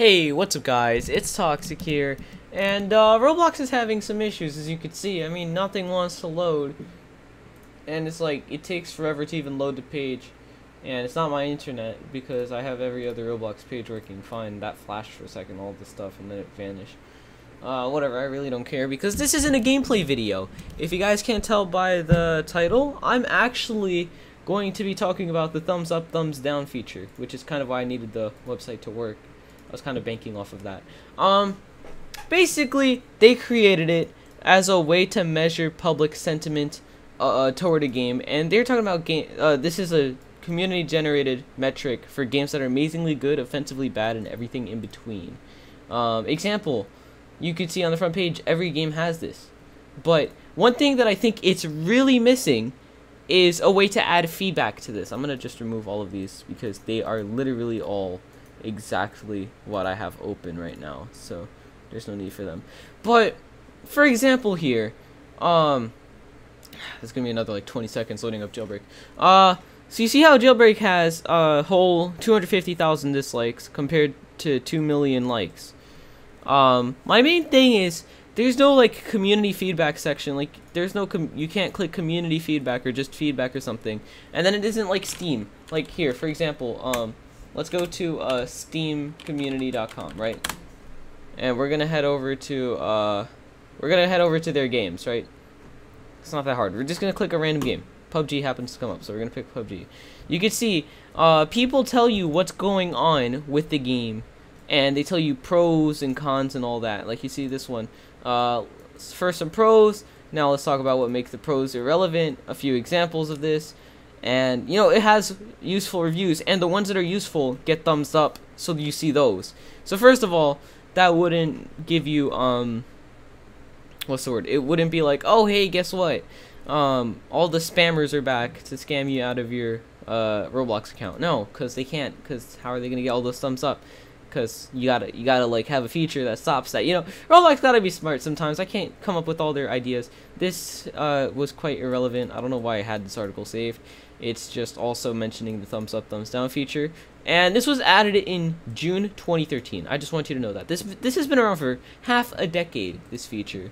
Hey, what's up guys? It's Toxic here, and Roblox is having some issues, as you can see. I mean, nothing wants to load, and it's like, it takes forever to even load the page, and it's not my internet, because I have every other Roblox page working fine. That flashed for a second, all this stuff, and then it vanished. Whatever, I really don't care, because this isn't a gameplay video. If you guys can't tell by the title, I'm actually going to be talking about the thumbs up, thumbs down feature, which is kind of why I needed the website to work. I was kind of banking off of that. Basically, they created it as a way to measure public sentiment toward a game, and they're talking about this is a community-generated metric for games that are amazingly good, offensively bad, and everything in between. Example, you could see on the front page, every game has this. But one thing that I think it's really missing is a way to add feedback to this. I'm gonna just remove all of these because they are literally all exactly what I have open right now, so there's no need for them. But for example here, there's gonna be another like 20 seconds loading up Jailbreak. So you see how Jailbreak has a whole 250,000 dislikes compared to 2 million likes. My main thing is there's no like community feedback section. Like there's no you can't click community feedback or just feedback or something, and then it isn't like Steam. Like here, for example, let's go to steamcommunity.com, right? And we're gonna head over to their games, right? It's not that hard. We're just gonna click a random game. PUBG happens to come up, so we're gonna pick PUBG. You can see people tell you what's going on with the game, and they tell you pros and cons and all that. Like you see this one. First some pros. Now let's talk about what makes the pros irrelevant. A few examples of this. And you know, it has useful reviews, and the ones that are useful get thumbs up, so you see those. So first of all, that wouldn't give you what's the word? It wouldn't be like, oh hey, guess what? All the spammers are back to scam you out of your Roblox account. No, because they can't. Because how are they gonna get all those thumbs up? Because you gotta like have a feature that stops that. You know, Roblox gotta be smart sometimes. I can't come up with all their ideas. This was quite irrelevant. I don't know why I had this article saved. It's just also mentioning the thumbs up, thumbs down feature, and this was added in June 2013. I just want you to know that this has been around for half a decade. This feature,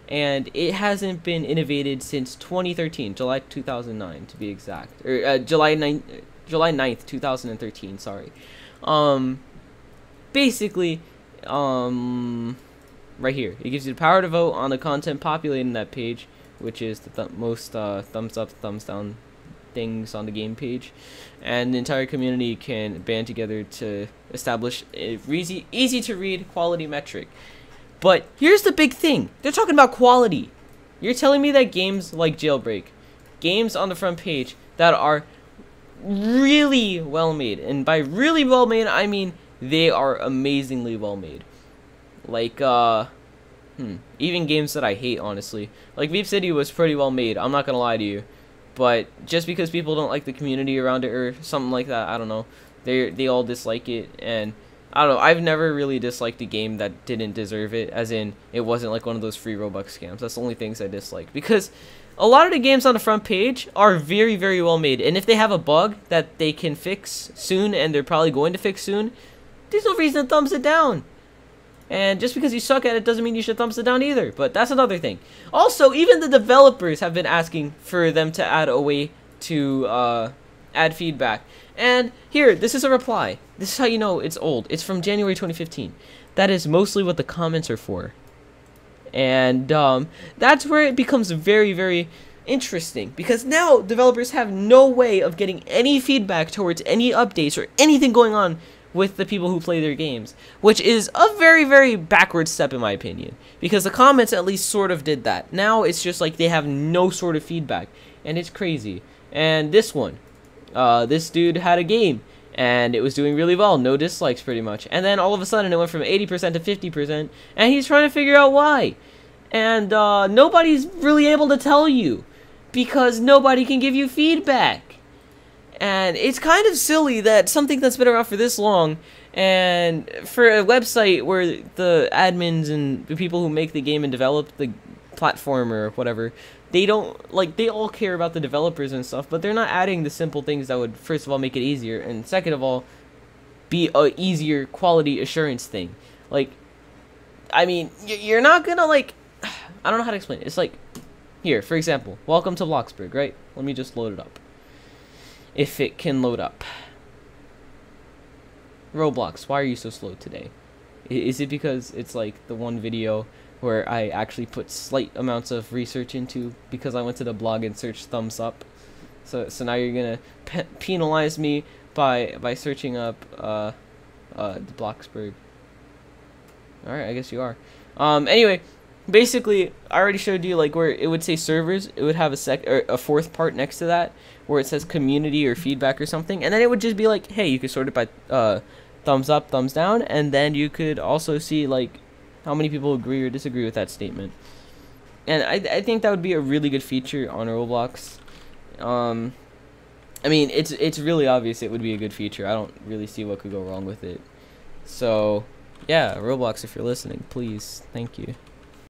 and it hasn't been innovated since 2013, July 2009 to be exact, or July 9th, 2013. Sorry. Basically, right here, it gives you the power to vote on the content populating that page, which is the most thumbs up, thumbs down things on the game page, and the entire community can band together to establish a easy to read quality metric. But here's the big thing: they're talking about quality. You're telling me that games like Jailbreak, games on the front page that are really well made, and by really well made I mean they are amazingly well made, like even games that I hate, honestly, like Veep City was pretty well made, I'm not gonna lie to you, but just because people don't like the community around it or something like that, I don't know, they all dislike it, and I don't know, I've never really disliked a game that didn't deserve it, as in it wasn't like one of those free Robux scams. That's the only things I dislike, because a lot of the games on the front page are very, very well made, and if they have a bug that they can fix soon, and they're probably going to fix soon, there's no reason to thumbs it down. And just because you suck at it doesn't mean you should thumbs it down either. But that's another thing. Also, even the developers have been asking for them to add a way to add feedback. And here, this is a reply. This is how you know it's old. It's from January 2015. That is mostly what the comments are for. And that's where it becomes very, very interesting. Because now developers have no way of getting any feedback towards any updates or anything going on with the people who play their games, which is a very, very backward step in my opinion, because the comments at least sort of did that. Now it's just like they have no sort of feedback, and it's crazy. And this one, this dude had a game, and it was doing really well, no dislikes pretty much, and then all of a sudden it went from 80% to 50%, and he's trying to figure out why, and nobody's really able to tell you, because nobody can give you feedback. And it's kind of silly that something that's been around for this long, and for a website where the admins and the people who make the game and develop the platform or whatever, they don't, like, they all care about the developers and stuff, but they're not adding the simple things that would, first of all, make it easier, and second of all, be a easier quality assurance thing. Like, I mean, you're not gonna like, I don't know how to explain it. It's like, here, for example, welcome to Bloxburg, right? Let me just load it up. If it can load up. Roblox, why are you so slow today? Is it because it's like the one video where I actually put slight amounts of research into because I went to the blog and searched thumbs up? So now you're gonna penalize me by searching up the Bloxburg. All right, I guess you are. Anyway, basically, I already showed you like where it would say servers. It would have a fourth part next to that where it says community or feedback or something, and then it would just be like, hey, you could sort it by thumbs up, thumbs down, and then you could also see like how many people agree or disagree with that statement. And I think that would be a really good feature on Roblox. I mean, it's really obvious it would be a good feature. I don't really see what could go wrong with it. So, yeah, Roblox, if you're listening, please, thank you.